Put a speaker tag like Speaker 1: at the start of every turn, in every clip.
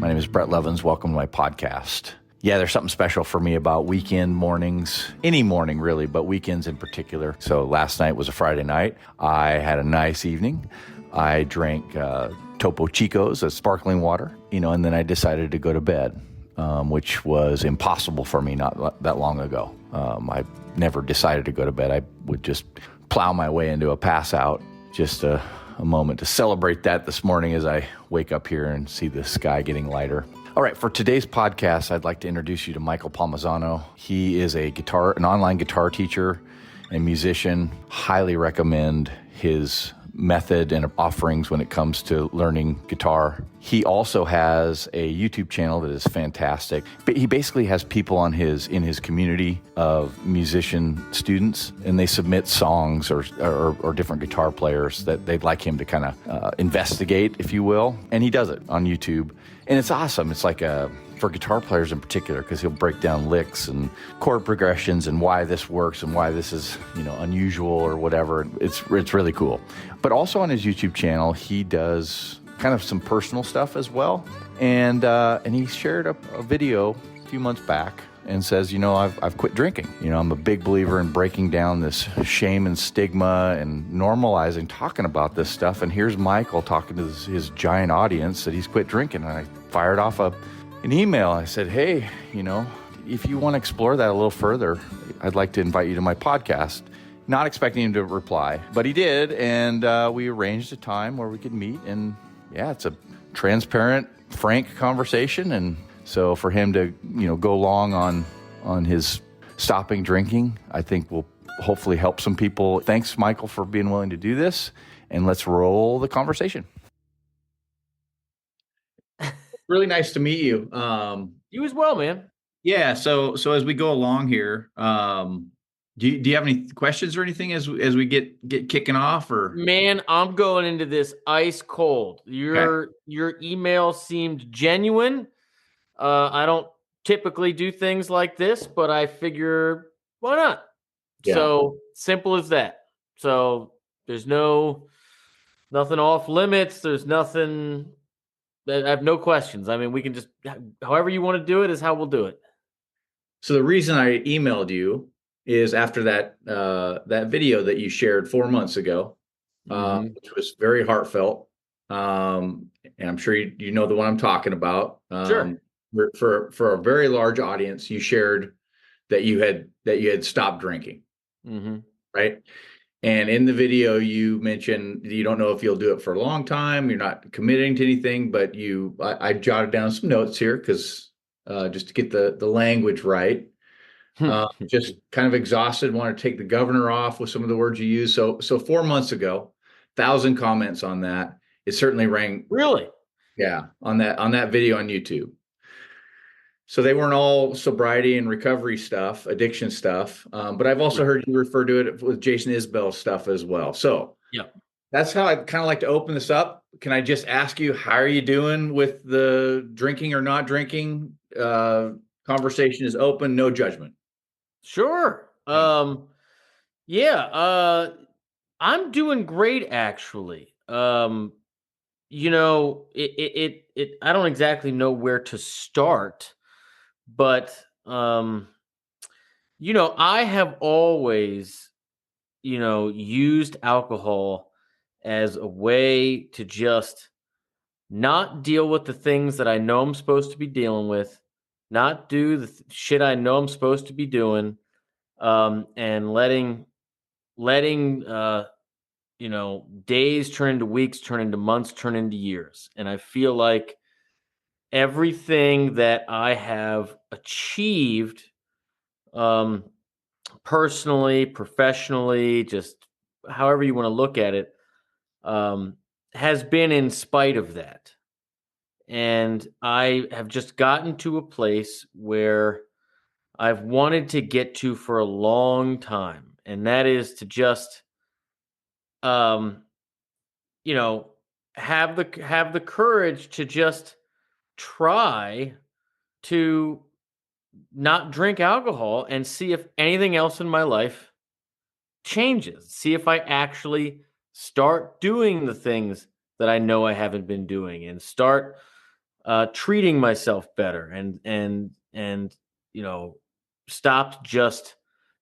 Speaker 1: My name is Brett Levins. Welcome to my podcast. Yeah, there's something special for me about weekend mornings, any morning really, but weekends in particular. So last night was a Friday night. I had a nice evening. I drank Topo Chicos, a sparkling water, and then I decided to go to bed, which was impossible for me not that long ago. I never decided to go to bed. I would just plow my way into a pass out. Just a moment to celebrate that this morning as I wake up here and see the sky getting lighter. All right, for today's podcast, I'd like to introduce you to Michael Palmisano. He is an online guitar teacher and musician. Highly recommend his method and offerings when it comes to learning guitar. He also has a YouTube channel that is fantastic. But he basically has people in his community of musician students, and they submit songs or different guitar players that they'd like him to kind of investigate, if you will. And he does it on YouTube. And it's awesome. It's like for guitar players in particular, because he'll break down licks and chord progressions and why this works and why this is, unusual or whatever. It's really cool. But also on his YouTube channel, he does kind of some personal stuff as well. And he shared a video a few months back and says, I've quit drinking. I'm a big believer in breaking down this shame and stigma and normalizing talking about this stuff. And here's Michael talking to his giant audience that he's quit drinking. And I fired off an email. I said, hey, if you want to explore that a little further, I'd like to invite you to my podcast. Not expecting him to reply, but he did. And we arranged a time where we could meet. And yeah, it's a transparent, frank conversation. And so for him to, go long on his stopping drinking, I think will hopefully help some people. Thanks, Michael, for being willing to do this. And let's roll the conversation. Really nice to meet you.
Speaker 2: You as well, man.
Speaker 1: Yeah. So as we go along here, do you have any questions or anything as we get kicking off? Or
Speaker 2: man, I'm going into this ice cold. Your email seemed genuine. I don't typically do things like this, but I figure why not? Yeah. So simple as that. So there's nothing off limits. There's nothing. I have no questions. I mean, we can just, however you want to do it is how we'll do it.
Speaker 1: So the reason I emailed you is after that video that you shared 4 months ago, which was very heartfelt. And I'm sure you know the one I'm talking about.
Speaker 2: Sure.
Speaker 1: For a very large audience, you shared that you had stopped drinking, right? And in the video, you mentioned you don't know if you'll do it for a long time. You're not committing to anything, but I jotted down some notes here because just to get the language right. Just kind of exhausted, wanted to take the governor off with some of the words you use. So 4 months ago, 1,000 comments on that. It certainly rang.
Speaker 2: Really?
Speaker 1: Yeah, on that video on YouTube. So they weren't all sobriety and recovery stuff, addiction stuff. But I've also heard you refer to it with Jason Isbell's stuff as well. So
Speaker 2: yeah,
Speaker 1: that's how I kind of like to open this up. Can I just ask you, how are you doing with the drinking or not drinking? Conversation is open, no judgment.
Speaker 2: Sure. I'm doing great actually. I don't exactly know where to start, but I have always, used alcohol as a way to just not deal with the things that I know I'm supposed to be dealing with, not do the shit I know I'm supposed to be doing, and letting days turn into weeks, turn into months, turn into years. And I feel like everything that I have achieved, personally, professionally, just however you want to look at it, has been in spite of that. And I have just gotten to a place where I've wanted to get to for a long time. And that is to just, have the courage to just try to not drink alcohol and see if anything else in my life changes. See if I actually start doing the things that I know I haven't been doing and start treating myself better, and stopped just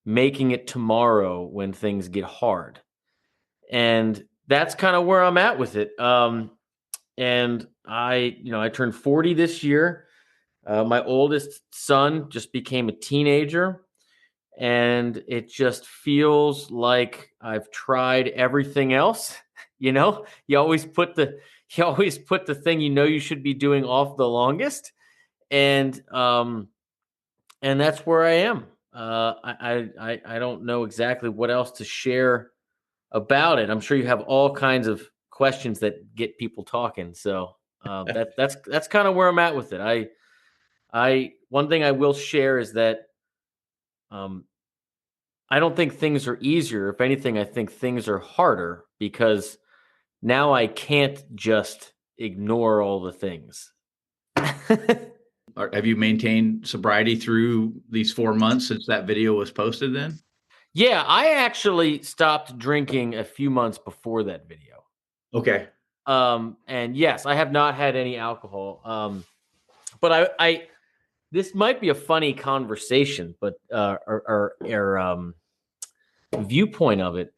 Speaker 2: making it tomorrow when things get hard. And that's kind of where I'm at with it. And I turned 40 this year. My oldest son just became a teenager, and it just feels like I've tried everything else. You always put the thing you should be doing off the longest, and that's where I am. I don't know exactly what else to share about it. I'm sure you have all kinds of questions that get people talking. So that's kind of where I'm at with it. I one thing I will share is that um, I don't think things are easier. If anything, I think things are harder because now I can't just ignore all the things.
Speaker 1: Have you maintained sobriety through these 4 months since that video was posted then?
Speaker 2: Yeah, I actually stopped drinking a few months before that video.
Speaker 1: Okay.
Speaker 2: And yes, I have not had any alcohol. But I this might be a funny conversation, but or viewpoint of it.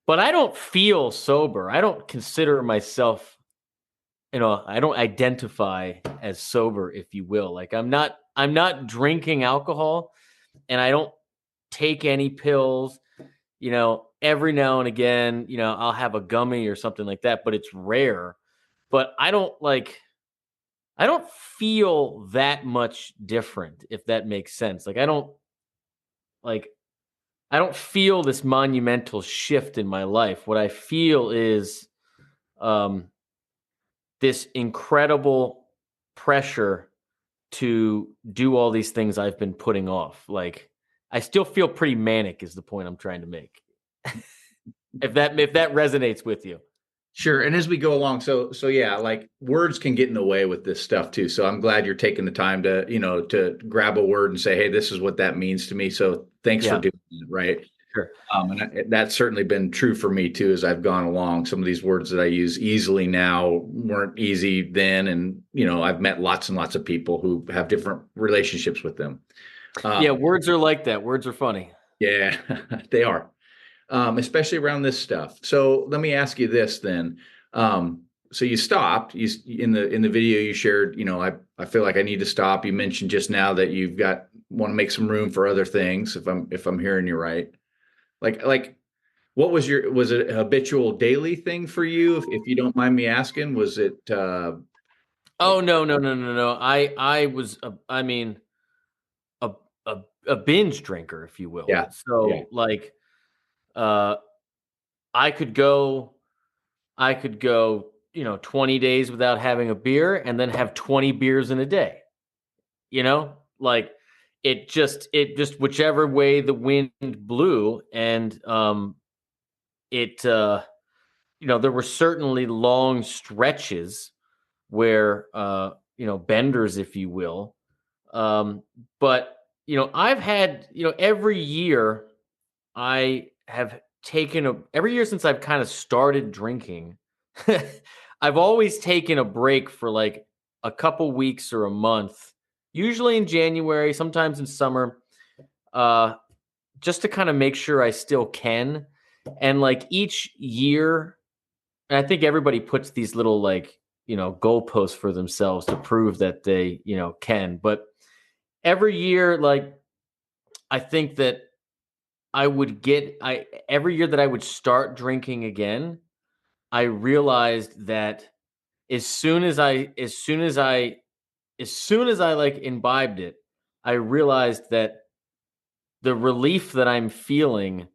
Speaker 2: But I don't feel sober. I don't consider myself, I don't identify as sober, if you will. Like I'm not drinking alcohol, and I don't take any pills. Every now and again, I'll have a gummy or something like that, but it's rare. But I don't feel that much different, if that makes sense. Like I don't feel this monumental shift in my life. What I feel is um this incredible pressure to do all these things I've been putting off. Like I still feel pretty manic is the point I'm trying to make. If that resonates with you.
Speaker 1: Sure. And as we go along, so yeah, like words can get in the way with this stuff too. So I'm glad you're taking the time to, to grab a word and say, hey, this is what that means to me. So thanks for
Speaker 2: Yeah,
Speaker 1: doing it. Right.
Speaker 2: sure.
Speaker 1: That's certainly been true for me too, as I've gone along. Some of these words that I use easily now weren't easy then. And, I've met lots and lots of people who have different relationships with them.
Speaker 2: Yeah, words are like that. Words are funny.
Speaker 1: Yeah, they are. Especially around this stuff. So let me ask you this then. So you stopped. You in the video you shared. I feel like I need to stop. You mentioned just now that you've want to make some room for other things. If I'm hearing you right, like what was it a habitual daily thing for you? If you don't mind me asking, was it
Speaker 2: Oh, no. I was a a binge drinker, if you will.
Speaker 1: yeah, yeah,
Speaker 2: So like uh I could go I could go, 20 days without having a beer and then have 20 beers in a day. Like it just whichever way the wind blew. And it there were certainly long stretches where benders, if you will. But I've had, every year I have every year since I've kind of started drinking, I've always taken a break for like a couple weeks or a month, usually in January, sometimes in summer, uh, just to kind of make sure I still can. And like each year, and I think everybody puts these little like, goalposts for themselves to prove that they, can. But every year, like, I think that I every year that I would start drinking again, I realized that as soon as I as soon as I as soon as I like imbibed it, I realized that the relief that I'm feeling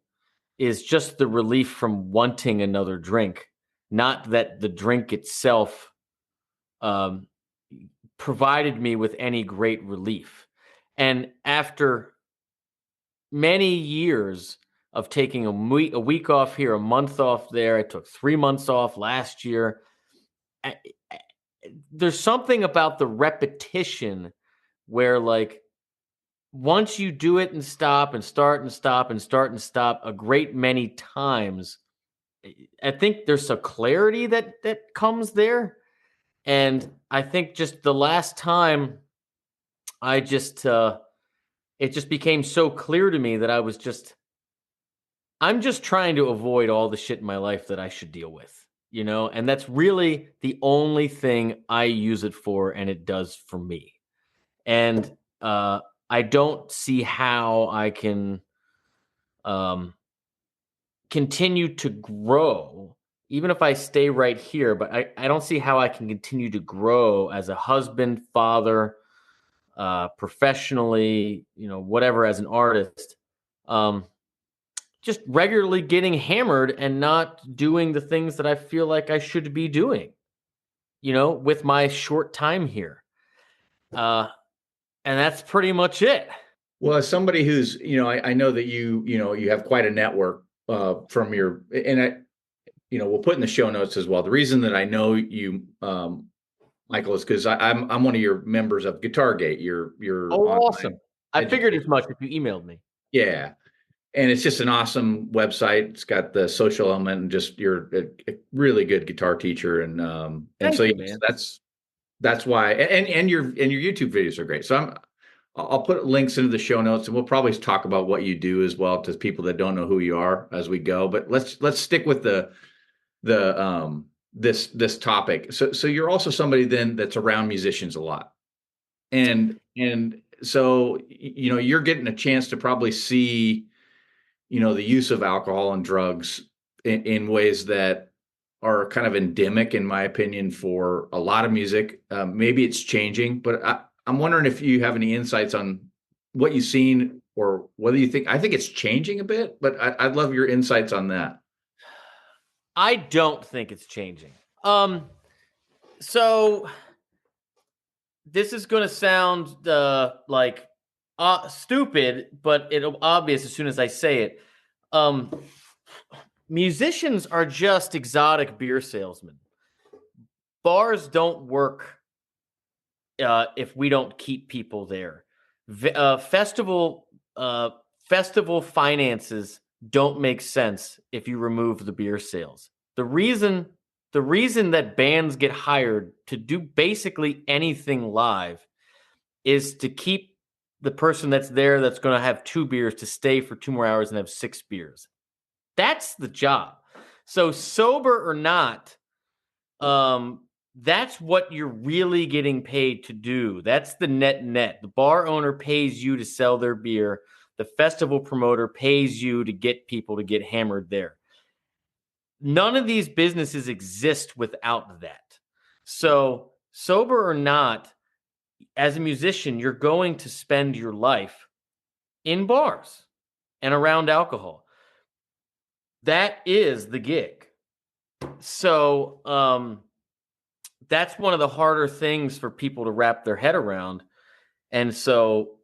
Speaker 2: is just the relief from wanting another drink, not that the drink itself um, provided me with any great relief. And after many years of taking a week off here, a month off there, I took 3 months off last year. I, I- there's something about the repetition where, like, once you do it and stop and start and stop and start and stop a great many times, I think there's a clarity that comes there. And I think just the last time I just, it just became so clear to me that I'm just trying to avoid all the shit in my life that I should deal with, and that's really the only thing I use it for, and it does for me. And I don't see how I can um, continue to grow, even if I stay right here. But I don't see how I can continue to grow as a husband, father, professionally, whatever, as an artist. Um, just regularly getting hammered and not doing the things that I feel like I should be doing, with my short time here. And that's pretty much it.
Speaker 1: Well, as somebody who's, I know that you have quite a network from and we'll put in the show notes as well. The reason that I know you, Michael, is because I'm one of your members of GuitarGate. You're
Speaker 2: awesome. I figured
Speaker 1: education.
Speaker 2: as much if you emailed me.
Speaker 1: Yeah. And it's just an awesome website. It's got the social element, and just you're a really good guitar teacher. And
Speaker 2: Thank
Speaker 1: so
Speaker 2: you, man.
Speaker 1: that's why, and your YouTube videos are great. So I'll put links into the show notes, and we'll probably talk about what you do as well to people that don't know who you are as we go. But let's stick with this topic. So you're also somebody then that's around musicians a lot, and so you're getting a chance to probably see the use of alcohol and drugs in ways that are kind of endemic, in my opinion, for a lot of music. Maybe it's changing, but I'm wondering if you have any insights on what you've seen, or whether you think. I think it's changing a bit, but I'd love your insights on that.
Speaker 2: I don't think it's changing. So this is going to sound like stupid, but it'll obvious as soon as I say it. Musicians are just exotic beer salesmen. Bars don't work if we don't keep people there. Festival finances don't make sense if you remove the beer sales. The reason that bands get hired to do basically anything live is to keep the person that's there that's going to have 2 beers to stay for 2 more hours and have 6 beers. That's the job. So sober or not, that's what you're really getting paid to do. That's the net. The bar owner pays you to sell their beer. The festival promoter pays you to get people to get hammered there. None of these businesses exist without that. So sober or not, as a musician, you're going to spend your life in bars and around alcohol. That is the gig. So that's one of the harder things for people to wrap their head around. And so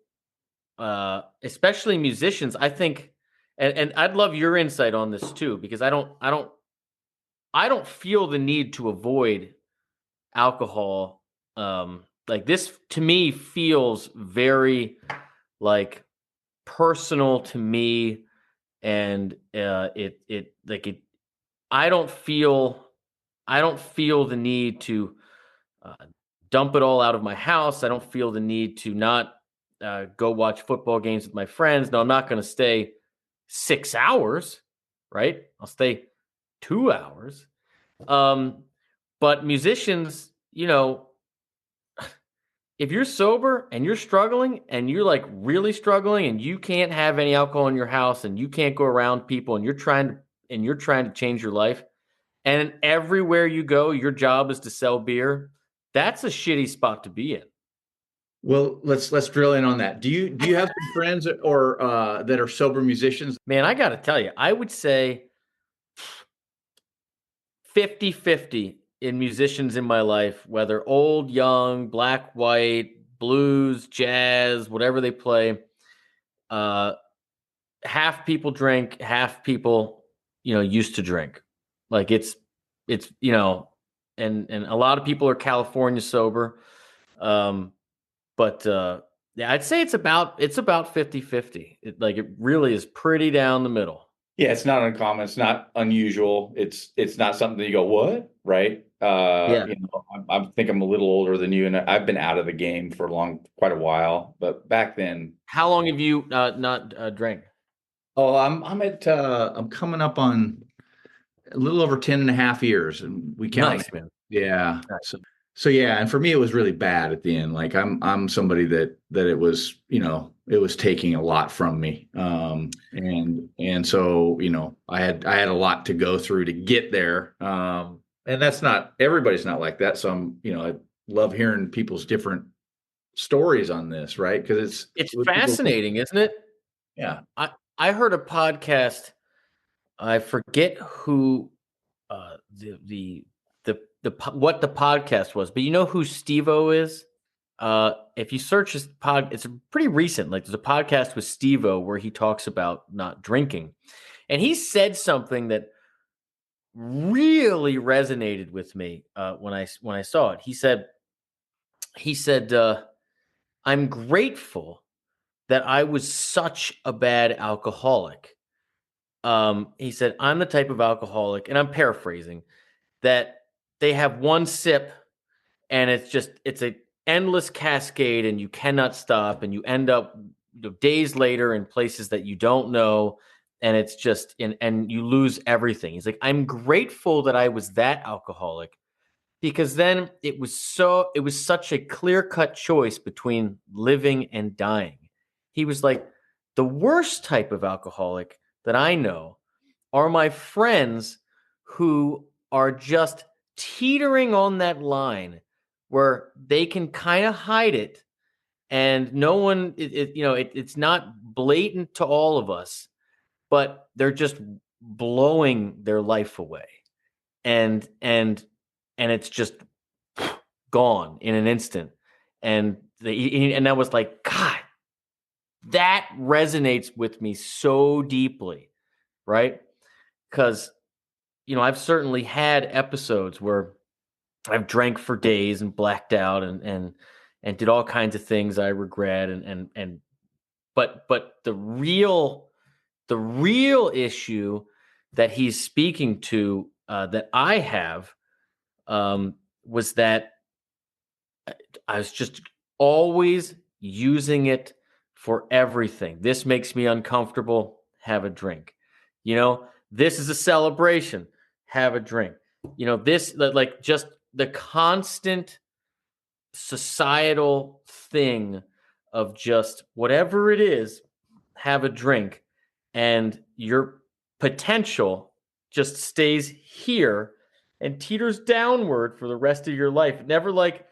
Speaker 2: especially musicians, I think, and I'd love your insight on this too, because I don't feel the need to avoid alcohol. Like, this to me feels very like personal to me, and I don't feel the need to dump it all out of my house. I don't feel the need to not go watch football games with my friends. No, I'm not going to stay 6 hours, right? I'll stay 2 hours. But musicians, if you're sober and you're struggling and you're like really struggling and you can't have any alcohol in your house and you can't go around people and you're trying to change your life, and everywhere you go, your job is to sell beer, that's a shitty spot to be in.
Speaker 1: Well, let's drill in on that. Do you have some friends or that are sober musicians?
Speaker 2: Man, I got to tell you, I would say 50-50 in musicians in my life, whether old, young, black, white, blues, jazz, whatever they play. Half people drink, half people, used to drink. Like, it's and a lot of people are California sober. But yeah, I'd say it's about 50-50. It really is pretty down the middle.
Speaker 1: Yeah, it's not uncommon. It's not unusual. It's not something that you go, what? Right?
Speaker 2: Yeah.
Speaker 1: I think I'm a little older than you, and I've been out of the game for quite a while. But back then,
Speaker 2: How long have you not drank?
Speaker 1: oh, I'm coming up on a little over 10 and a half years, and we count.
Speaker 2: Nice, man.
Speaker 1: Yeah.
Speaker 2: Nice.
Speaker 1: So yeah, and for me, it was really bad at the end. Like I'm somebody that it was, it was taking a lot from me. And so, I had a lot to go through to get there. And that's not everybody's not like that. So I love hearing people's different stories on this, right? Because
Speaker 2: It's
Speaker 1: with people,
Speaker 2: fascinating, isn't it?
Speaker 1: yeah.
Speaker 2: I heard a podcast. I forget who what the podcast was, but you know who Steve-O is? If you search his it's pretty recent. Like there's a podcast with Steve-O where he talks about not drinking. And he said something that really resonated with me when I saw it. He said, I'm grateful that I was such a bad alcoholic. He said, I'm the type of alcoholic, and I'm paraphrasing, that they have one sip and it's a endless cascade and you cannot stop and you end up days later in places that you don't know, and it's just and you lose everything. He's like, I'm grateful that I was that alcoholic because then it was such a clear-cut choice between living and dying. He was like, the worst type of alcoholic that I know are my friends who are just teetering on that line where they can kind of hide it and no one it's not blatant to all of us, but they're just blowing their life away, and it's just gone in an instant. And I was like, God, that resonates with me so deeply, right? Because I've certainly had episodes where I've drank for days and blacked out and did all kinds of things I regret, but the real issue that he's speaking to, that I have, was that I was just always using it for everything. This makes me uncomfortable. Have a drink. This is a celebration. Have a drink. This, like, just the constant societal thing of just whatever it is, have a drink, and your potential just stays here and teeters downward for the rest of your life. Never like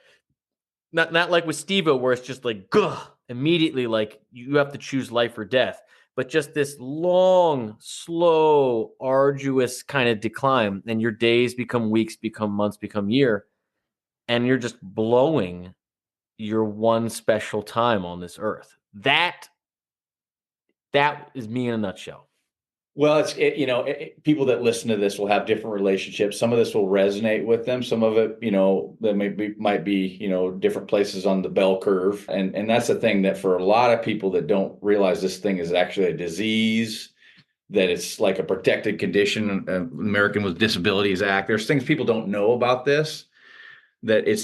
Speaker 2: not like with Steve-O, where it's just like, gah, immediately, like you have to choose life or death, but just this long, slow, arduous kind of decline, and your days become weeks, become months, become year, and you're just blowing your one special time on this earth. That is me in a nutshell.
Speaker 1: Well, people that listen to this will have different relationships. Some of this will resonate with them. Some of it, that might be, different places on the bell curve. And that's the thing, that for a lot of people that don't realize this thing is actually a disease, that it's like a protected condition, American with Disabilities Act. There's things people don't know about this, that it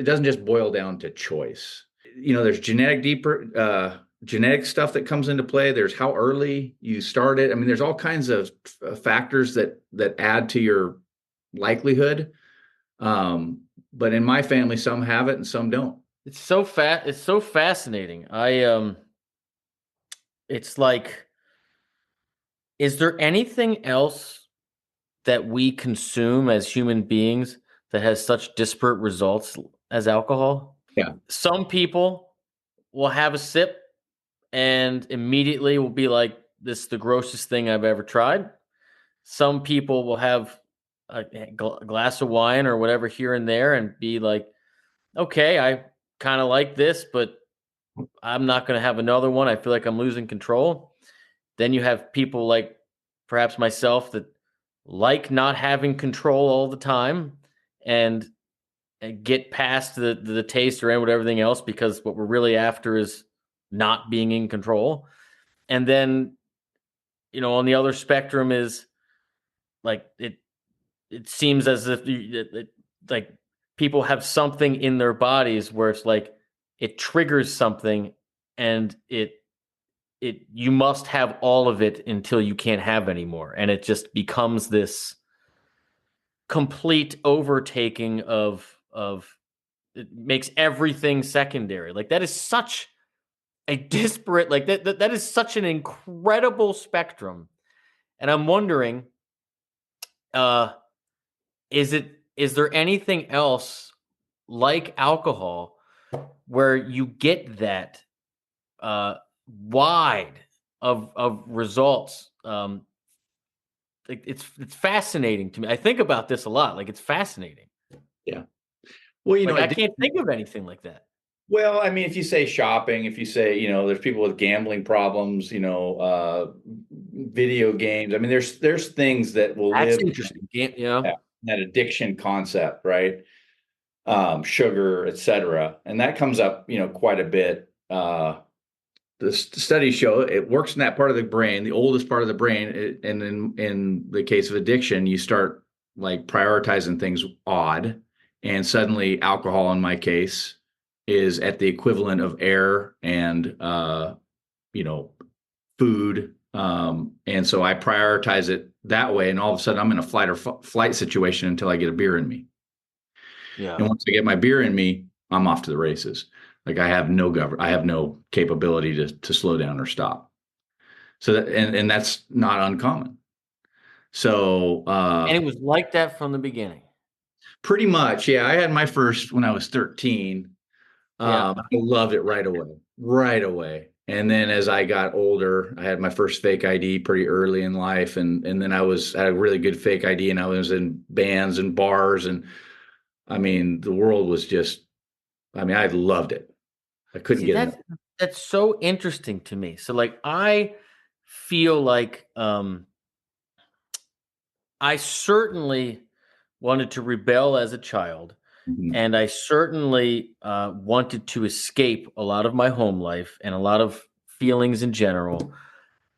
Speaker 1: doesn't just boil down to choice. There's genetic stuff that comes into play. There's how early you started. I mean, there's all kinds of factors that add to your likelihood. But in my family, some have it and some don't.
Speaker 2: It's so fascinating. It's like, is there anything else that we consume as human beings that has such disparate results as alcohol?
Speaker 1: Yeah.
Speaker 2: Some people will have a sip and immediately will be like, this is the grossest thing I've ever tried. Some people will have a glass of wine or whatever here and there and be like, okay, I kind of like this, but I'm not going to have another one. I feel like I'm losing control. Then you have people like perhaps myself that like not having control all the time and get past the taste or everything else, because what we're really after is not being in control. And then, on the other spectrum is like, it seems as if like people have something in their bodies where it's like it triggers something, and you must have all of it until you can't have anymore, and it just becomes this complete overtaking of it makes everything secondary. Like that is such a disparate, like that is such an incredible spectrum. And I'm wondering, uh, is there anything else like alcohol where you get that wide of results? Like it's fascinating to me. I think about this a lot. Like it's fascinating.
Speaker 1: Yeah. Well,
Speaker 2: Like I can't think of anything like that.
Speaker 1: well, I mean, if you say shopping, if you say, there's people with gambling problems, video games. I mean, there's things that will
Speaker 2: That's
Speaker 1: live
Speaker 2: interesting. Yeah.
Speaker 1: in that addiction concept, right? Sugar, et cetera. And that comes up, quite a bit. The studies show it works in that part of the brain, the oldest part of the brain. And in the case of addiction, you start like prioritizing things odd, and suddenly alcohol, in my case, is at the equivalent of air and food. And so I prioritize it that way, and all of a sudden I'm in a flight situation until I get a beer in me.
Speaker 2: Yeah.
Speaker 1: And once I get my beer in me, I'm off to the races. Like I have no capability to slow down or stop. So and that's not uncommon. So
Speaker 2: And it was like that from the beginning.
Speaker 1: pretty much, yeah. I had my first when I was 13.
Speaker 2: Yeah.
Speaker 1: I loved it right away, right away. And then as I got older, I had my first fake ID pretty early in life, and then I had a really good fake ID, and I was in bands and bars, and I mean the world was just, I mean I loved it. I couldn't
Speaker 2: See,
Speaker 1: get enough.
Speaker 2: that's so interesting to me. So like I feel like I certainly wanted to rebel as a child,
Speaker 1: Mhm.
Speaker 2: and I certainly wanted to escape a lot of my home life and a lot of feelings in general.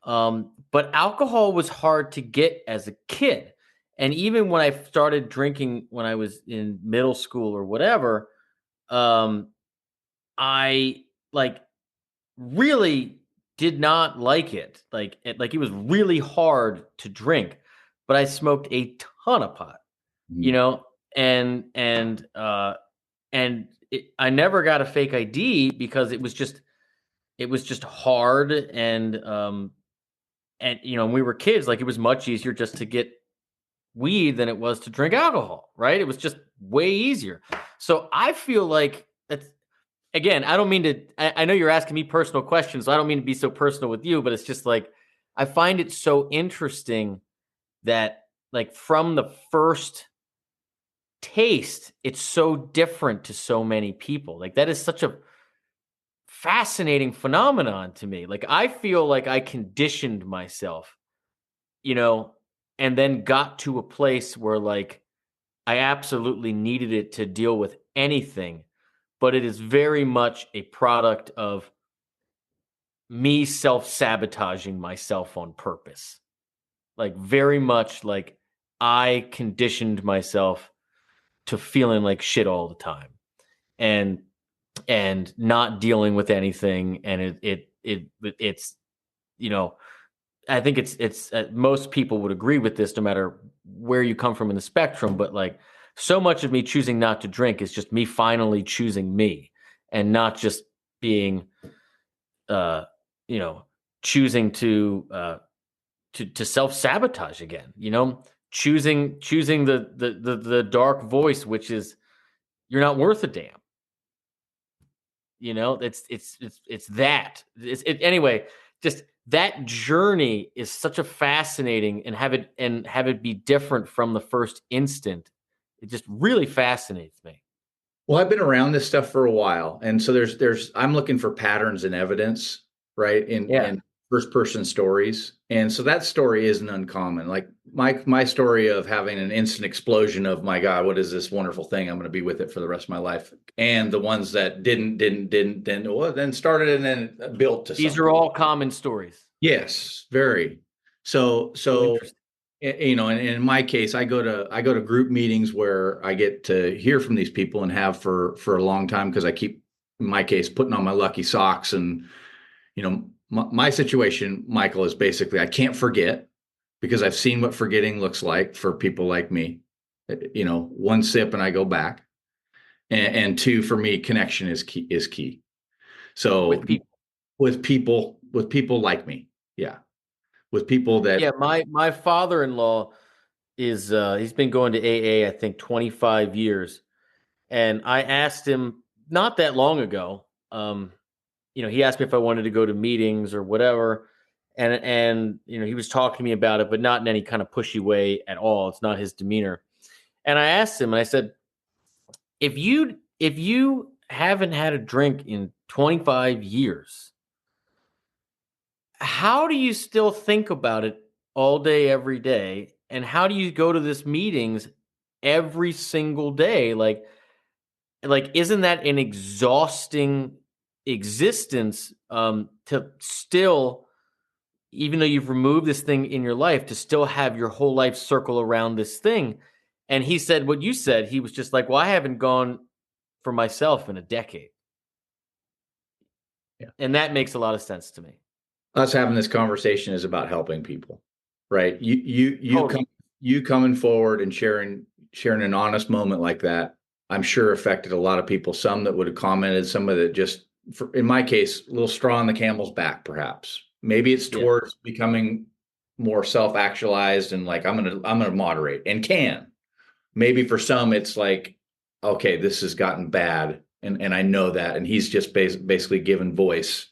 Speaker 2: But alcohol was hard to get as a kid. And even when I started drinking when I was in middle school or whatever, um, I like really did not like it. Like it was really hard to drink, but I smoked a ton of pot, you
Speaker 1: Mhm.
Speaker 2: know, and I never got a fake ID because it was just hard, and when we were kids, like it was much easier just to get weed than it was to drink alcohol, right? It was just way easier. So I feel like that's, again, I don't mean to, I know you're asking me personal questions, so I don't mean to be so personal with you, but it's just like, I find it so interesting that, like, from the first taste, it's so different to so many people. Like, that is such a fascinating phenomenon to me. Like, I feel like I conditioned myself, you know, and then got to a place where, like, I absolutely needed it to deal with anything, but it is very much a product of me self-sabotaging myself on purpose. Like very much like I conditioned myself to feeling like shit all the time and not dealing with anything, and it's you know I think it's most people would agree with this no matter where you come from in the spectrum, but like so much of me choosing not to drink is just me finally choosing me and not just being uh you know choosing to self-sabotage again, choosing the dark voice, which is you're not worth a damn. It's that anyway. Just that journey is such a fascinating, and have it be different from the first instant. It just really fascinates me.
Speaker 1: Well, I've been around this stuff for a while, and so I'm looking for patterns and evidence, right,
Speaker 2: Yeah.
Speaker 1: in first person stories, and so that story isn't uncommon. Like my story of having an instant explosion of my God, what is this wonderful thing? I'm going to be with it for the rest of my life, and the ones that didn't, well, then started and then built to
Speaker 2: These are
Speaker 1: something.
Speaker 2: all common stories.
Speaker 1: Yes, very. So
Speaker 2: So
Speaker 1: so
Speaker 2: interesting.
Speaker 1: And in my case, I go to group meetings where I get to hear from these people and have for a long time because I keep, in my case, putting on my lucky socks. And my situation, Michael, is basically I can't forget because I've seen what forgetting looks like for people like me. One sip and I go back. And two, for me, connection is key. Is key.
Speaker 2: with
Speaker 1: So
Speaker 2: people.
Speaker 1: with people like me, yeah, with people that
Speaker 2: Yeah, my father-in-law is he's been going to AA I think 25 years. And I asked him not that long ago, he asked me if I wanted to go to meetings or whatever. And he was talking to me about it, but not in any kind of pushy way at all. It's not his demeanor. And I asked him, and I said, if you haven't had a drink in 25 years, how do you still think about it all day, every day? And how do you go to this meetings every single day? Like isn't that an exhausting existence, to still, even though you've removed this thing in your life, to still have your whole life circle around this thing? And he said what you said. He was just like, well, I haven't gone for myself in a decade.
Speaker 1: yeah,
Speaker 2: And that makes a lot of sense to me.
Speaker 1: us having this conversation is about helping people, right?
Speaker 2: Totally.
Speaker 1: You coming forward and sharing an honest moment like that, I'm sure affected a lot of people. Some that would have commented, some of that just, in my case, a little straw on the camel's back, perhaps. Maybe it's
Speaker 2: Yeah.
Speaker 1: towards becoming more self-actualized and like I'm gonna moderate and can. Maybe for some it's like, okay, this has gotten bad, and I know that, and he's just basically given voice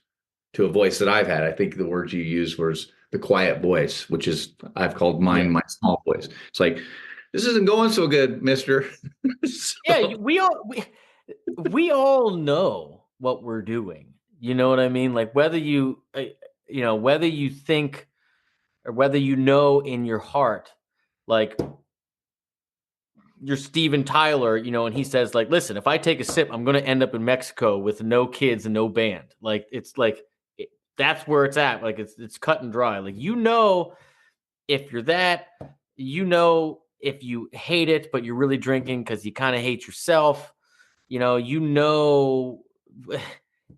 Speaker 1: to a voice that I've had. I think the word you used was the quiet voice, which is I've called
Speaker 2: Yeah.
Speaker 1: mine my small voice. It's like, this isn't going so good, mister.
Speaker 2: Yeah.
Speaker 1: So,
Speaker 2: We all know what we're doing. You know what I mean? Like whether you think or whether in your heart, like you're Steven Tyler, and he says like, listen, if I take a sip, I'm going to end up in Mexico with no kids and no band. Like it's like that's where it's at. Like it's cut and dry. Like if you're that, if you hate it, but you're really drinking because you kind of hate yourself. You know, you know,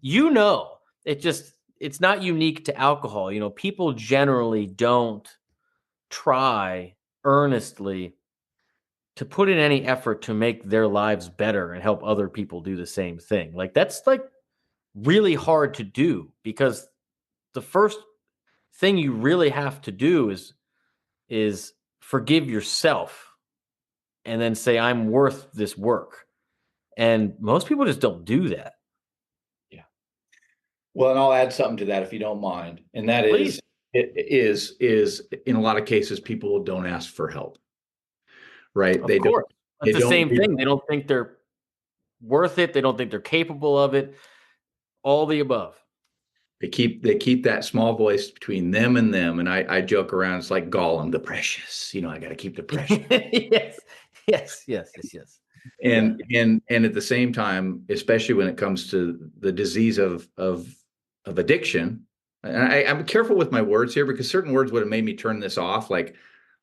Speaker 2: you know. It's not unique to alcohol. People generally don't try earnestly to put in any effort to make their lives better and help other people do the same thing. Like that's like really hard to do because the first thing you really have to do is forgive yourself and then say I'm worth this work. And most people just don't do that.
Speaker 1: yeah. Well, and I'll add something to that if you don't mind, and that
Speaker 2: Please.
Speaker 1: is it is in a lot of cases people don't ask for help, right?
Speaker 2: Of
Speaker 1: They don't
Speaker 2: course.
Speaker 1: they
Speaker 2: That's the
Speaker 1: don't
Speaker 2: same thing. They don't think they're worth it. They don't think they're capable of it. All the above.
Speaker 1: they keep that small voice between them and them. And I joke around, it's like Gollum, the precious. I got to keep the precious.
Speaker 2: Yes. Yes. Yes. Yes. Yes. Yeah.
Speaker 1: And at the same time, especially when it comes to the disease of addiction, and I'm careful with my words here because certain words would have made me turn this off. Like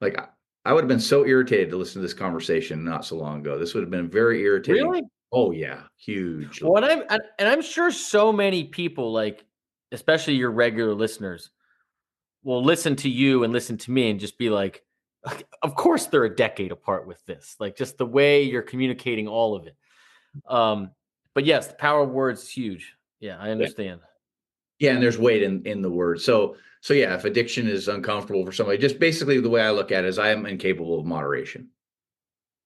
Speaker 1: I would have been so irritated to listen to this conversation not so long ago. This would have been very irritating.
Speaker 2: Really?
Speaker 1: Oh yeah, huge.
Speaker 2: Well, and I'm sure so many people, like, especially your regular listeners, will listen to you and listen to me and just be like, of course they're a decade apart with this. Like just the way you're communicating all of it. Um, but yes, the power of words is huge. Yeah, I
Speaker 1: Yeah.
Speaker 2: understand.
Speaker 1: Yeah, and there's weight in the word. So yeah, if addiction is uncomfortable for somebody, just basically the way I look at it is I am incapable of moderation.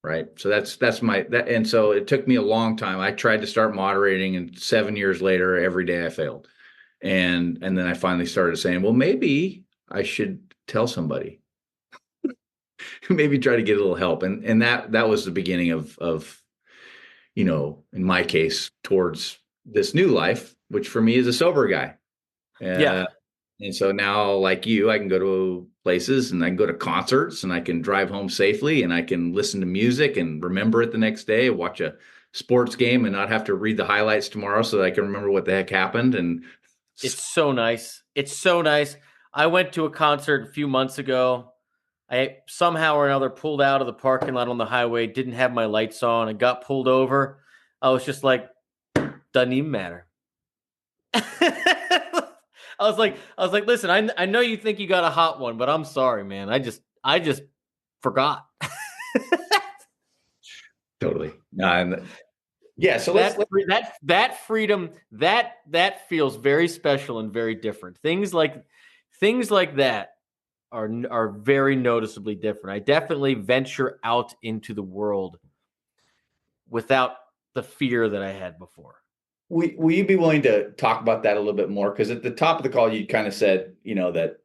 Speaker 1: Right. So that's my that and so it took me a long time. I tried to start moderating, and 7 years later, every day I failed. And then I finally started saying, well, maybe I should tell somebody, maybe try to get a little help. And that was the beginning of in my case, towards this new life, which for me is a sober guy.
Speaker 2: Yeah.
Speaker 1: Uh, and so now, like you, I can go to places and I can go to concerts and I can drive home safely and I can listen to music and remember it the next day, watch a sports game and not have to read the highlights tomorrow so that I can remember what the heck happened. And
Speaker 2: It's so nice. It's so nice. I went to a concert a few months ago. I somehow or another pulled out of the parking lot on the highway, didn't have my lights on, and got pulled over. I was just like, doesn't even matter. I was like, listen, I know you think you got a hot one, but I'm sorry, man. I just forgot.
Speaker 1: Totally. No, yeah. So
Speaker 2: that freedom that feels very special and very different. Things like that are very noticeably different. I definitely venture out into the world without the fear that I had before.
Speaker 1: will you be willing to talk about that a little bit more? Because at the top of the call, you kind of said, that,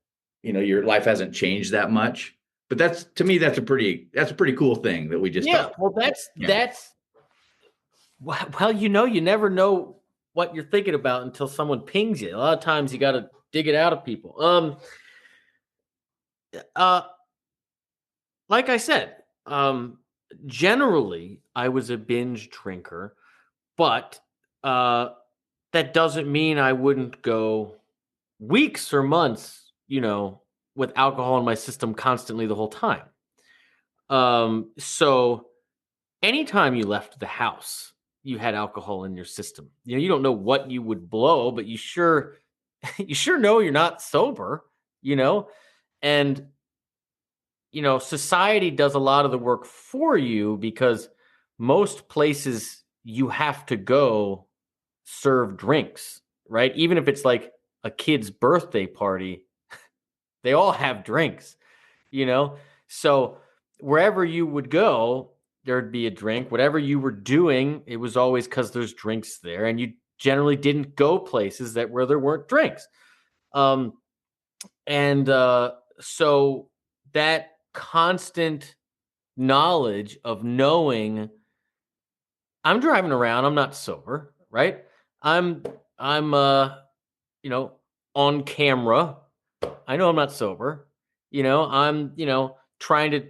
Speaker 1: your life hasn't changed that much. But that's, to me, that's a pretty cool thing that we just talked.
Speaker 2: Well, that's well, you never know what you're thinking about until someone pings you. A lot of times you got to dig it out of people. Uh, like I said, generally I was a binge drinker, but that doesn't mean I wouldn't go weeks or months, with alcohol in my system constantly the whole time. So anytime you left the house, you had alcohol in your system. You don't know what you would blow, but you sure know you're not sober, and society does a lot of the work for you because most places you have to go serve drinks, right? Even if it's like a kid's birthday party, they all have drinks, So wherever you would go, there'd be a drink. Whatever you were doing, it was always because there's drinks there, and you generally didn't go places where there weren't drinks. And so that constant knowledge of knowing I'm driving around, I'm not sober, right? I'm on camera. I know I'm not sober. I'm, trying to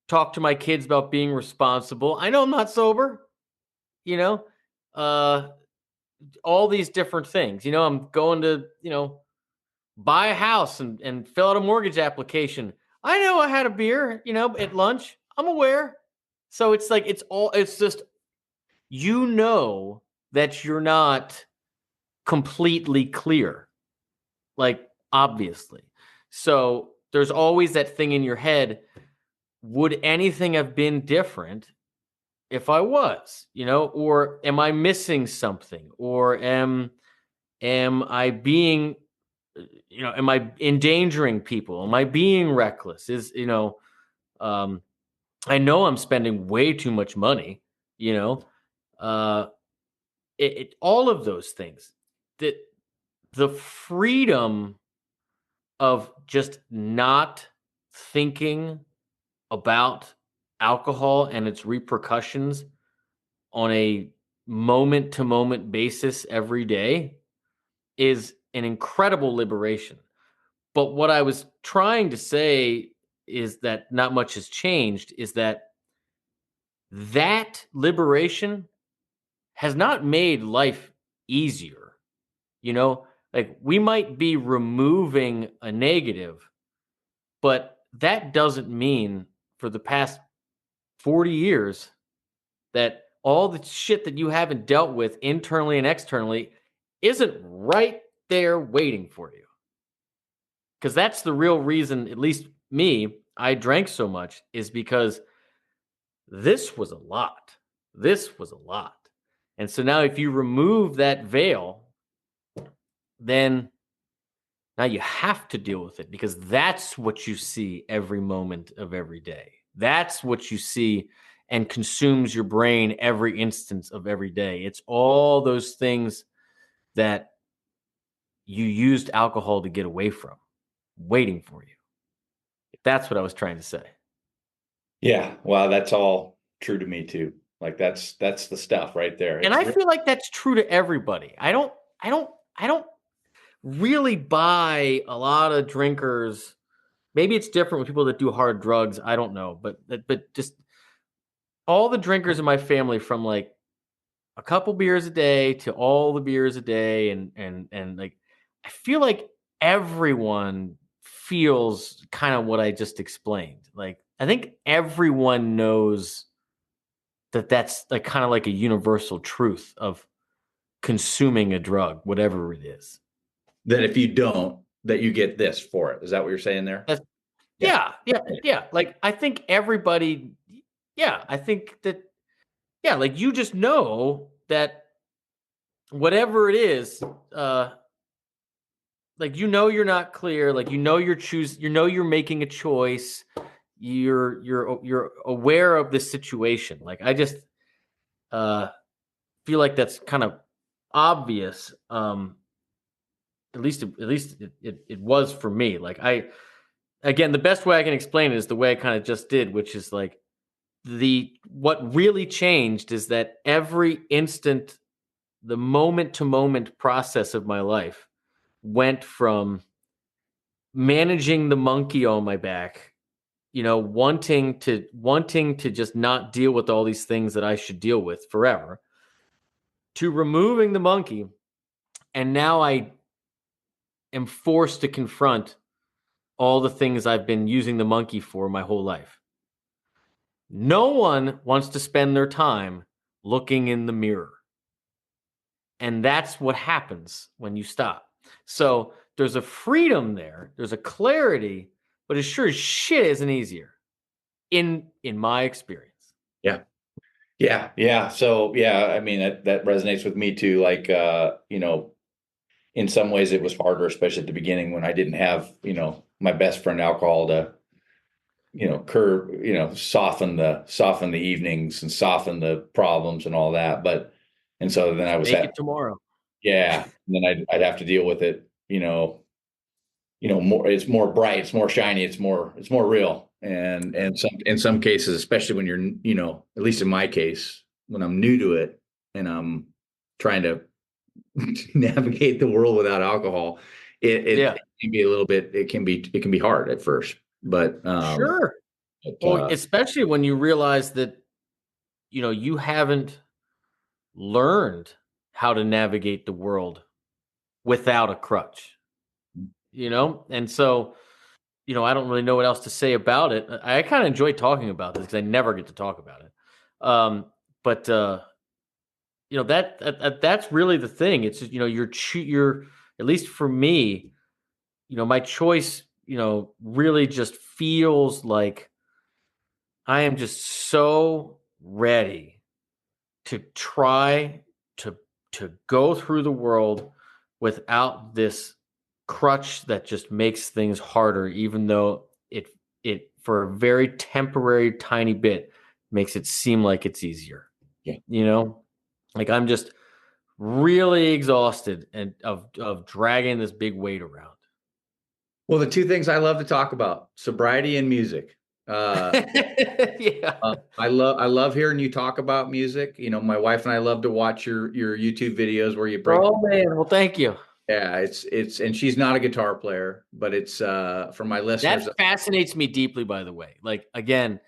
Speaker 2: talk to my kids about being responsible. I know I'm not sober. You know, uh, all these different things. I'm going to, buy a house and fill out a mortgage application. I know I had a beer, at lunch. I'm aware. So it's like it's just that you're not completely clear. Like obviously. So there's always that thing in your head, would anything have been different if I was, or am I missing something? Or am I being am I endangering people? Am I being reckless? I know I'm spending way too much money, you know, uh, all of those things, that the freedom of just not thinking about alcohol and its repercussions on a moment to moment basis every day is an incredible liberation. But what I was trying to say is that not much has changed, is that liberation has not made life easier. Like we might be removing a negative, but that doesn't mean for the past 40 years that all the shit that you haven't dealt with internally and externally isn't right there waiting for you. Because that's the real reason, at least me, I drank so much, is because this was a lot. This was a lot. And so now if you remove that veil, then now you have to deal with it, because that's what you see every moment of every day. That's what you see and consumes your brain every instance of every day. It's all those things that you used alcohol to get away from, waiting for you. That's what I was trying to say.
Speaker 1: Yeah. Wow. That's all true to me too. Like that's the stuff right there.
Speaker 2: And I feel like that's true to everybody. I don't really buy a lot of drinkers. Maybe it's different with people that do hard drugs. I don't know, but just all the drinkers in my family, from like a couple beers a day to all the beers a day, and like I feel like everyone feels kind of what I just explained. Like, I think everyone knows that that's like kind of like a universal truth of consuming a drug, whatever it is.
Speaker 1: That if you don't, that you get this for it. Is that what you're saying there?
Speaker 2: That's,
Speaker 1: Yeah.
Speaker 2: yeah. Like, I think everybody, I think that, like you just know that whatever it is, like, you're not clear, like, you're making a choice, you're aware of the situation. Like, I just feel like that's kind of obvious. At least it was for me. Like, again, the best way I can explain it is the way I kind of just did, which is like, what really changed is that every instant, the moment to moment process of my life went from managing the monkey on my back, wanting to just not deal with all these things that I should deal with forever, to removing the monkey. And now I am forced to confront all the things I've been using the monkey for my whole life. No one wants to spend their time looking in the mirror. And that's what happens when you stop. So there's a freedom there, there's a clarity, but it sure as shit isn't easier in my experience.
Speaker 1: Yeah. Yeah. Yeah. So, yeah, I mean, that resonates with me too. Like, in some ways it was harder, especially at the beginning when I didn't have, my best friend alcohol to, soften the evenings and soften the problems and all that. And so then I was
Speaker 2: Make it tomorrow.
Speaker 1: yeah. And then I'd have to deal with it, more, it's more bright, it's more shiny, it's more real. And in some cases, especially when you're, at least in my case, when I'm new to it and I'm trying to navigate the world without alcohol, it can be a little bit, it can be hard at first, but,
Speaker 2: Sure. Well, especially when you realize that, you haven't learned how to navigate the world without a crutch, and so, I don't really know what else to say about it. I kind of enjoy talking about this because I never get to talk about it. But that's really the thing. It's just, you're at least for me, my choice, really just feels like I am just so ready to try to go through the world without this crutch that just makes things harder, even though it for a very temporary tiny bit makes it seem like it's easier.
Speaker 1: Yeah.
Speaker 2: Like, I'm just really exhausted and of dragging this big weight around.
Speaker 1: Well, the two things I love to talk about: sobriety and music.
Speaker 2: Yeah.
Speaker 1: I love hearing you talk about music. My wife and I love to watch your YouTube videos where you break.
Speaker 2: Oh man, well, thank you.
Speaker 1: Yeah, it's and she's not a guitar player, but it's for my listeners.
Speaker 2: That fascinates me deeply, by the way. Like, again,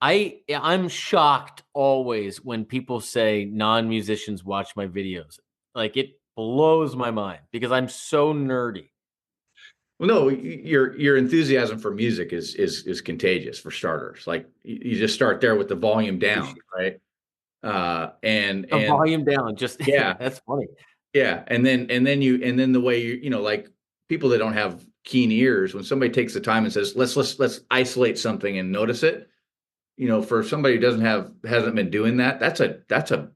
Speaker 2: I'm shocked always when people say non-musicians watch my videos. Like, it blows my mind because I'm so nerdy.
Speaker 1: Well, no, your enthusiasm for music is contagious, for starters. Like, you just start there with the volume down, right? And
Speaker 2: The volume down, just
Speaker 1: yeah,
Speaker 2: that's funny.
Speaker 1: yeah, and then the way like people that don't have keen ears, when somebody takes the time and says, let's isolate something and notice it. For somebody who hasn't been doing that, that's a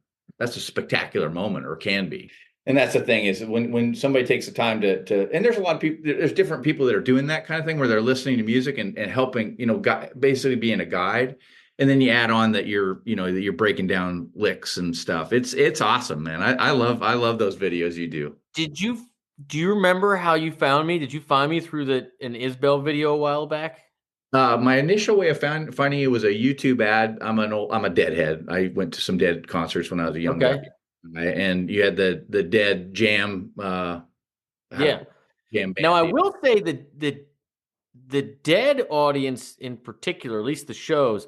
Speaker 1: spectacular moment, or can be. And that's the thing, is when somebody takes the time to, and there's a lot of people, there's different people that are doing that kind of thing where they're listening to music and helping, basically being a guide. And then you add on that you're breaking down licks and stuff. It's awesome, man. I love those videos you do.
Speaker 2: Do you remember how you found me? Did you find me through an Isbell video a while back?
Speaker 1: My initial way of finding it was a YouTube ad. I'm a Deadhead. I went to some Dead concerts when I was a young guy. And you had the Dead jam.
Speaker 2: Yeah.
Speaker 1: Jam band.
Speaker 2: Now, I will say that the Dead audience in particular, at least the shows,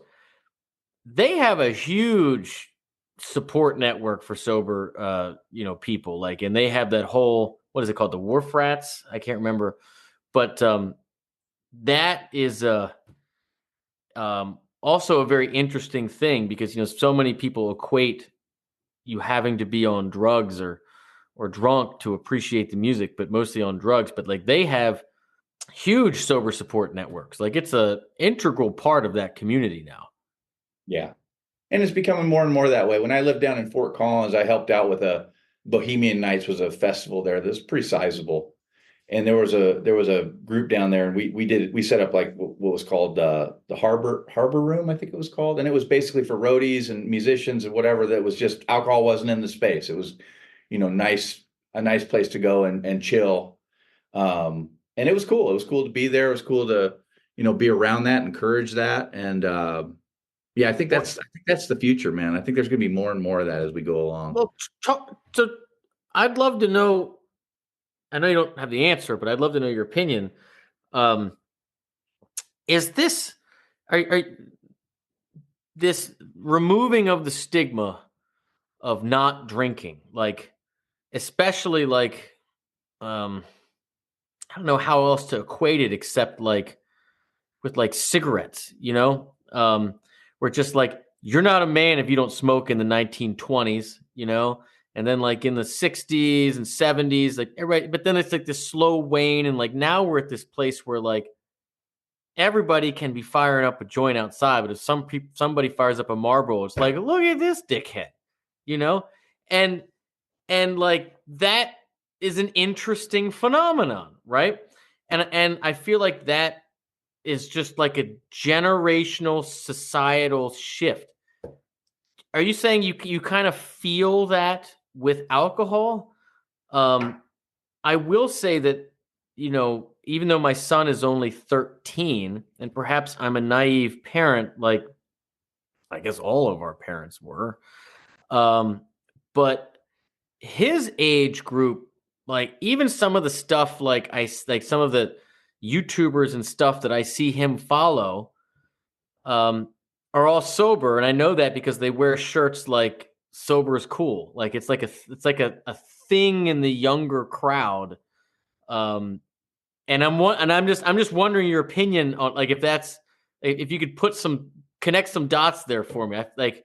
Speaker 2: they have a huge support network for sober, people. Like, and they have that whole, what is it called? The Wharf Rats? I can't remember. But that is also a very interesting thing because so many people equate you having to be on drugs or drunk to appreciate the music, but mostly on drugs. But like they have huge sober support networks. Like it's a integral part of that community now.
Speaker 1: Yeah. And it's becoming more and more that way. When I lived down in Fort Collins, I helped out with a Bohemian Nights was a festival there that was pretty sizable. And there was a group down there, and we set up like what was called the Harbor Room, I think it was called, and it was basically for roadies and musicians and whatever. That was just alcohol wasn't in the space. It was, a nice place to go and chill. And it was cool. It was cool to be there. It was cool to be around that, encourage that, and yeah, I think that's the future, man. I think there's going to be more and more of that as we go along.
Speaker 2: Well, so I'd love to know. I know you don't have the answer, but I'd love to know your opinion. Um, is this are this removing of the stigma of not drinking, like especially like I don't know how else to equate it except like with like cigarettes, where just like you're not a man if you don't smoke in the 1920s, and then like in the 60s and 70s, like everybody, but then it's like this slow wane, and like now we're at this place where like everybody can be firing up a joint outside, but if somebody fires up a Marlboro, it's like look at this dickhead, you know, and like that is an interesting phenomenon, right? And I feel like that is just like a generational societal shift. Are you saying you kind of feel that with alcohol? I will say that even though my son is only 13, and perhaps I'm a naive parent, like I guess all of our parents were, but his age group, like even some of the stuff, like some of the YouTubers and stuff that I see him follow, are all sober, and I know that because they wear shirts like "sober is cool." Like it's like a thing in the younger crowd. Um, and I'm just wondering your opinion on like if you could connect some dots there for me. Like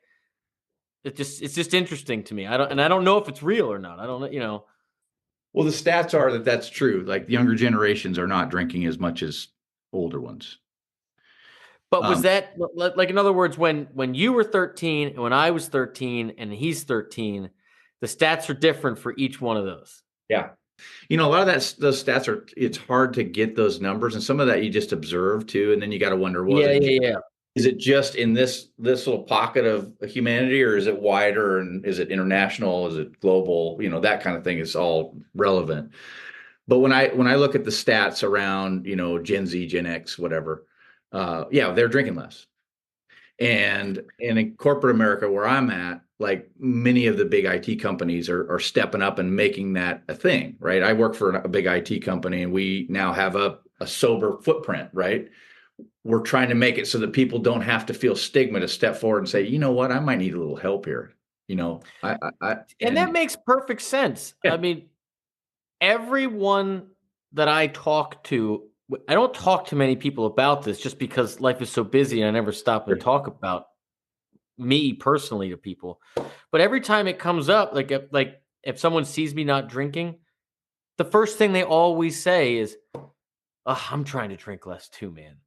Speaker 2: it's just interesting to me. I don't know if it's real or not. I don't know.
Speaker 1: Well, the stats are that that's true. Like younger generations are not drinking as much as older ones.
Speaker 2: But was
Speaker 1: Um,
Speaker 2: that like in other words, when you were 13 and when I was 13 and he's 13, the stats are different for each one of those.
Speaker 1: yeah. A lot of those stats it's hard to get those numbers, and some of that you just observe too, and then you got to wonder, well,
Speaker 2: Yeah, yeah, yeah.
Speaker 1: is it just in this little pocket of humanity, or is it wider, and is it international, is it global? That kind of thing is all relevant. But when I look at the stats around, Gen Z, Gen X, whatever, yeah, they're drinking less. And in corporate America, where I'm at, like many of the big IT companies are stepping up and making that a thing, right? I work for a big IT company, and we now have a sober footprint, right? We're trying to make it so that people don't have to feel stigma to step forward and say, you know what, I might need a little help here.
Speaker 2: And that makes perfect sense.
Speaker 1: Yeah,
Speaker 2: I mean, everyone that I talk to, I don't talk to many people about this just because life is so busy and I never stop and
Speaker 1: sure.
Speaker 2: talk about me personally to people. But every time it comes up, like if someone sees me not drinking, the first thing they always say is, "Oh, I'm trying to drink less too, man."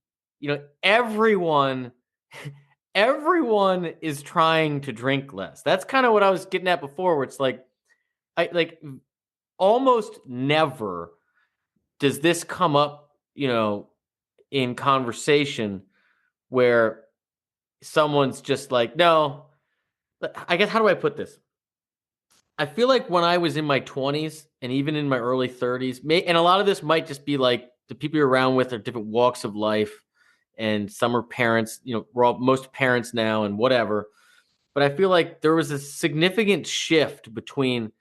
Speaker 2: Everyone everyone is trying to drink less. That's kind of what I was getting at before, where it's like I like almost never does this come up, in conversation where someone's just like, no, I guess how do I put this? I feel like when I was in my 20s and even in my early 30s, and a lot of this might just be like the people you're around with are different walks of life, and some are parents, most parents now and whatever. But I feel like there was a significant shift between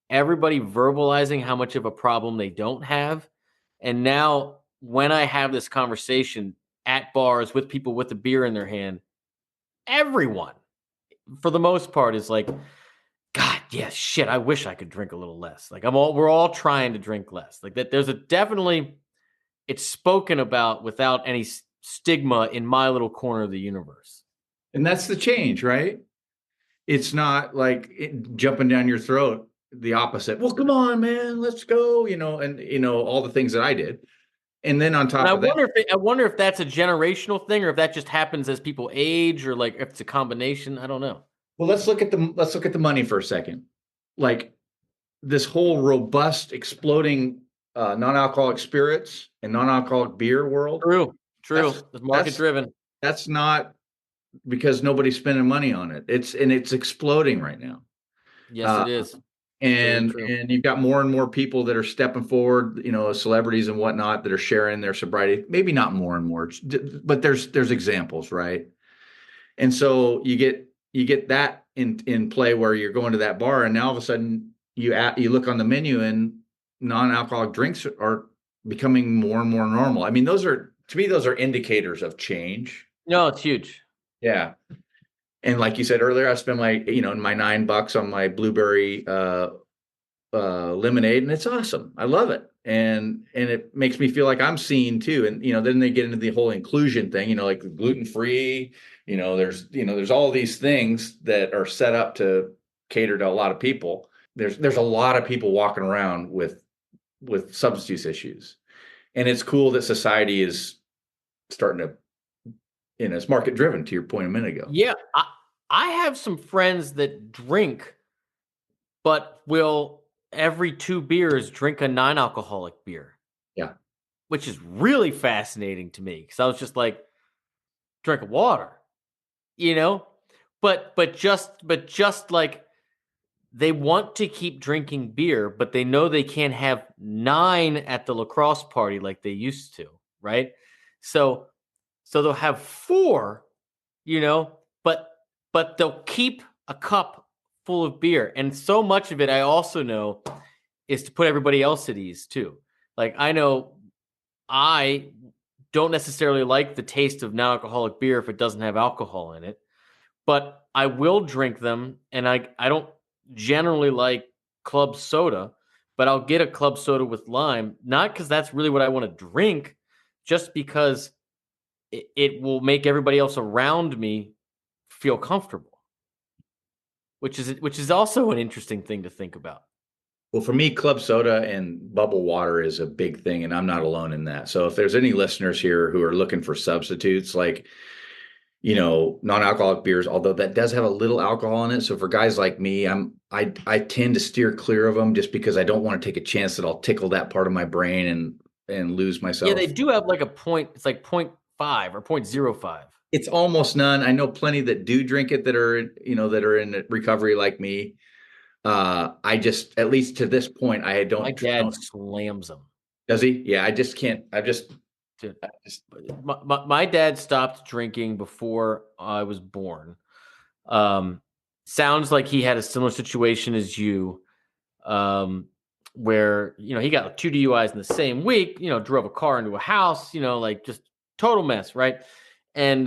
Speaker 2: everybody verbalizing how much of a problem they don't have. And now when I have this conversation at bars with people with a beer in their hand, everyone, for the most part, is like, God, yeah, shit, I wish I could drink a little less. Like we're all trying to drink less. Like that there's a definitely it's spoken about without any stigma in my little corner of the universe.
Speaker 1: And that's the change, right? It's not like jumping down your throat, the opposite. Well, come on, man, let's go, and all the things that I did. And then on top of that,
Speaker 2: I wonder if that's a generational thing or if that just happens as people age or like if it's a combination. I don't know.
Speaker 1: well, let's look at the money for a second. Like this whole robust, exploding non-alcoholic spirits and non-alcoholic beer world.
Speaker 2: True.
Speaker 1: That's
Speaker 2: It's market
Speaker 1: that's
Speaker 2: driven.
Speaker 1: that's not because nobody's spending money on it. It's exploding right now.
Speaker 2: Yes,
Speaker 1: Uh,
Speaker 2: it is. Very
Speaker 1: and
Speaker 2: true.
Speaker 1: and you've got more and more people that are stepping forward, celebrities and whatnot that are sharing their sobriety. Maybe not more and more, but there's examples, right? And so you get that in play where you're going to that bar, and now all of a sudden you look on the menu and non-alcoholic drinks are becoming more and more normal. I mean, those are indicators of change.
Speaker 2: No, it's huge.
Speaker 1: Yeah. And like you said earlier, I spend my my $9 on my blueberry lemonade, and it's awesome. I love it, and it makes me feel like I'm seen too. And then they get into the whole inclusion thing. Like gluten free. There's all these things that are set up to cater to a lot of people. There's a lot of people walking around with substance use issues, and it's cool that society is starting to, it's market driven. To your point a minute ago.
Speaker 2: Yeah, I have some friends that drink, but will every 2 beers drink a non-alcoholic beer.
Speaker 1: Yeah.
Speaker 2: Which is really fascinating to me because I was just like, drink water, but just like they want to keep drinking beer, but they know they can't have 9 at the lacrosse party like they used to, right? So they'll have 4, but they'll keep a cup full of beer. And so much of it I also know is to put everybody else at ease too. Like I know I don't necessarily like the taste of non-alcoholic beer if it doesn't have alcohol in it, but I will drink them. And I don't generally like club soda, but I'll get a club soda with lime, not because that's really what I want to drink, just because it will make everybody else around me feel comfortable, which is also an interesting thing to think about.
Speaker 1: Well, for me, club soda and bubble water is a big thing, and I'm not alone in that. So if there's any listeners here who are looking for substitutes, like, non-alcoholic beers, although that does have a little alcohol in it. So for guys like me, I tend to steer clear of them just because I don't want to take a chance that I'll tickle that part of my brain and lose myself.
Speaker 2: Yeah, they do have like a point. It's like 0.5 or 0.05.
Speaker 1: It's almost none. I know plenty that do drink it that are in recovery like me. I just, at least to this point, I don't.
Speaker 2: My dad slams them.
Speaker 1: Does he? Yeah, I just can't.
Speaker 2: Dude, my dad stopped drinking before I was born. Sounds like he had a similar situation as you, where he got 2 DUIs in the same week. Drove a car into a house. Like just total mess, right? And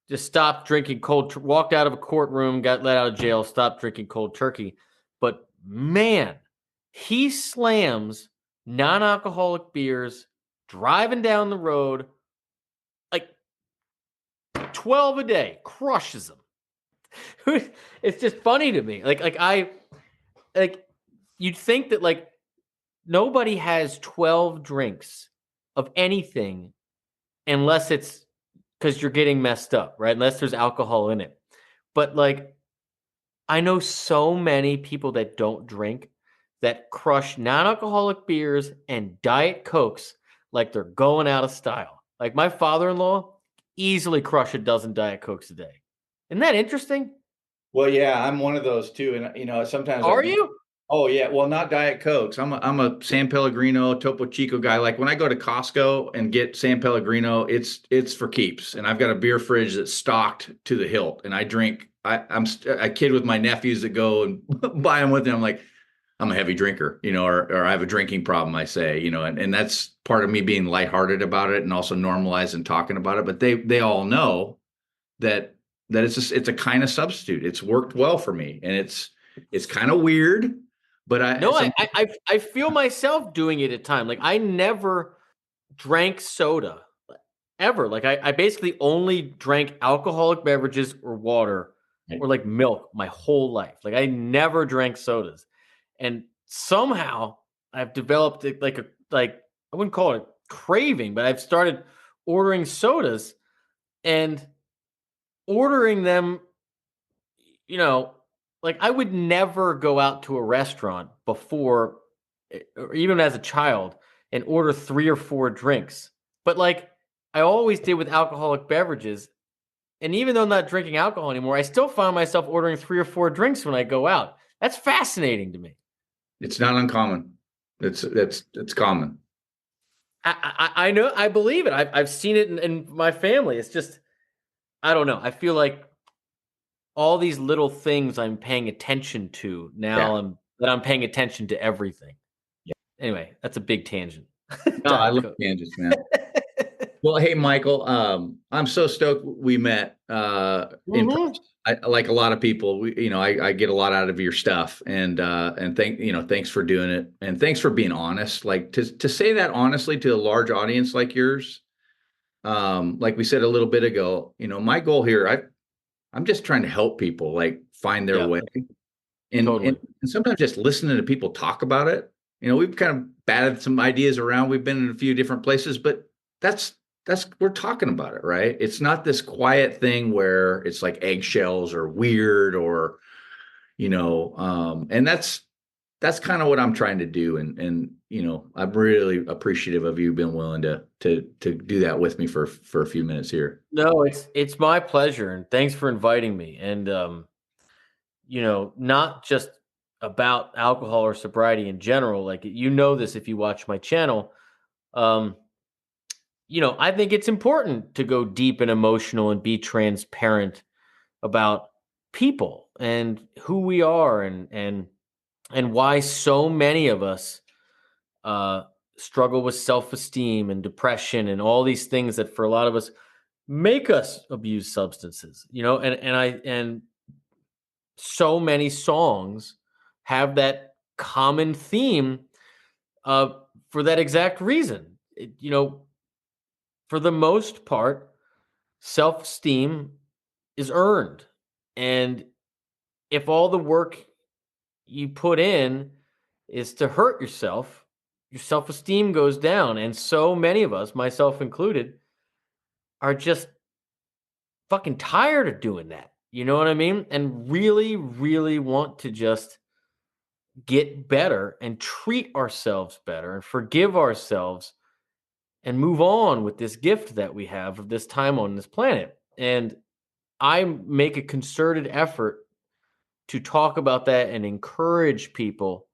Speaker 2: just stopped drinking cold. Walked out of a courtroom, got let out of jail, stopped drinking cold turkey. But man, he slams non-alcoholic beers driving down the road like 12 a day, crushes them. It's just funny to me. Like you'd think that like nobody has 12 drinks of anything unless it's because you're getting messed up, right? Unless there's alcohol in it. But like I know so many people that don't drink that crush non-alcoholic beers and Diet Cokes like they're going out of style. Like my father-in-law easily crush a dozen Diet Cokes a day. Isn't that interesting?
Speaker 1: Well, yeah, I'm one of those too, and sometimes.
Speaker 2: Are you?
Speaker 1: Oh yeah, well, not Diet Cokes. I'm a San Pellegrino, Topo Chico guy. Like when I go to Costco and get San Pellegrino, it's for keeps, and I've got a beer fridge that's stocked to the hilt, and I drink. I kid with my nephews that go and buy them with them. I'm like, I'm a heavy drinker, or I have a drinking problem, I say, and that's part of me being lighthearted about it and also normalizing talking about it. But they all know that it's a kind of substitute. It's worked well for me, and it's kind of weird,
Speaker 3: But
Speaker 2: No, I feel myself doing it at times. Like I never drank soda ever. Like I basically only drank alcoholic beverages or water or like milk my whole life. Like I never drank sodas. And somehow I've developed like I wouldn't call it craving, but I've started ordering sodas and ordering them, you know, like I would never go out to a restaurant before or even as a child and order 3 or 4 drinks. But like I always did with alcoholic beverages. And even though I'm not drinking alcohol anymore, I still find myself ordering 3 or 4 drinks when I go out. That's fascinating to me.
Speaker 3: It's not uncommon. It's common.
Speaker 2: I know, I believe it. I've seen it in my family. It's just, I don't know. I feel like all these little things I'm paying attention to now. I'm paying attention to everything.
Speaker 3: Yeah.
Speaker 2: Anyway, that's a big tangent.
Speaker 3: No, I love tangents, man. Well, hey, Michael, I'm so stoked we met in person. Like a lot of people, I get a lot out of your stuff, and thanks for doing it, and thanks for being honest. Like to say that honestly to a large audience like yours, like we said a little bit ago, my goal here, I'm just trying to help people like find their way, and,
Speaker 2: totally.
Speaker 3: and sometimes just listening to people talk about it. We've kind of batted some ideas around. We've been in a few different places, but that's we're talking about it, right? It's not this quiet thing where it's like eggshells or weird or, and that's kind of what I'm trying to do. And I'm really appreciative of you being willing to do that with me for a few minutes here.
Speaker 2: No, it's my pleasure. And thanks for inviting me. And, not just about alcohol or sobriety in general, like, this, if you watch my channel, I think it's important to go deep and emotional and be transparent about people and who we are and why so many of us struggle with self-esteem and depression and all these things that for a lot of us make us abuse substances, and so many songs have that common theme for that exact reason. For the most part, self-esteem is earned. And if all the work you put in is to hurt yourself, your self-esteem goes down. And so many of us, myself included, are just fucking tired of doing that. You know what I mean? And really, really want to just get better and treat ourselves better and forgive ourselves and move on with this gift that we have of this time on this planet. And I make a concerted effort to talk about that and encourage people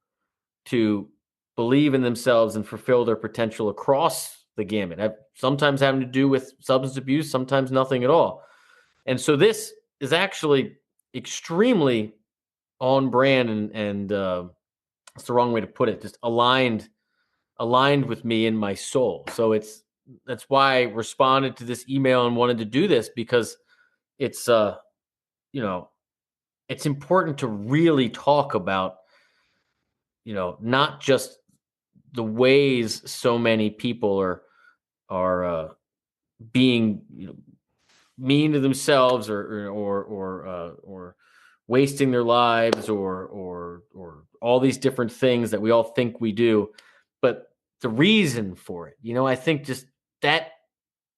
Speaker 2: to believe in themselves and fulfill their potential across the gamut. Sometimes having to do with substance abuse, sometimes nothing at all. And so this is actually extremely on brand and it's the wrong way to put it, just aligned with me in my soul. So that's why I responded to this email and wanted to do this, because it's it's important to really talk about not just the ways so many people are being mean to themselves or wasting their lives or all these different things that we all think we do, but the reason for it, I think just that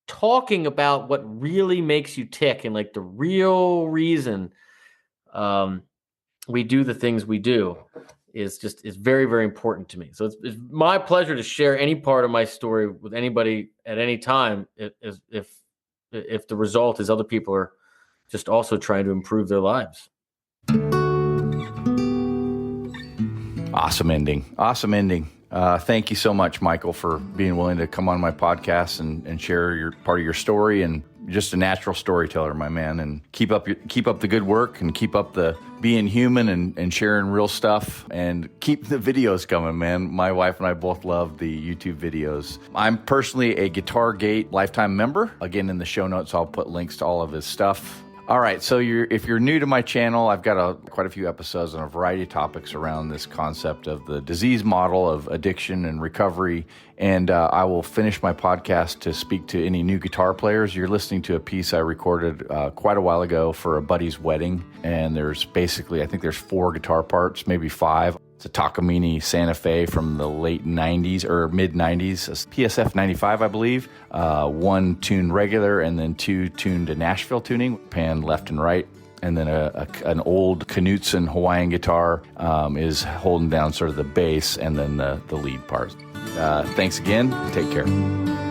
Speaker 2: talking about what really makes you tick and like the real reason we do the things we do is very, very important to me. So it's my pleasure to share any part of my story with anybody at any time if the result is other people are just also trying to improve their lives.
Speaker 1: Awesome ending. Thank you so much, Michael, for being willing to come on my podcast and share your part of your story, and just a natural storyteller, my man. And keep up the good work, and keep up the being human and sharing real stuff, and keep the videos coming, man. My wife and I both love the YouTube videos. I'm personally a Guitar Gate lifetime member. Again, in the show notes, I'll put links to all of his stuff. All right, so if you're new to my channel, I've got quite a few episodes on a variety of topics around this concept of the disease model of addiction and recovery. And I will finish my podcast to speak to any new guitar players. You're listening to a piece I recorded quite a while ago for a buddy's wedding. And there's basically, I think there's 4 guitar parts, maybe 5. It's a Takamine Santa Fe from the late 90s or mid 90s, a PSF 95, I believe. 1 tuned regular and then 2 tuned to Nashville tuning, pan left and right. And then an old Knutson Hawaiian guitar is holding down sort of the bass and then the lead part. Thanks again. Take care.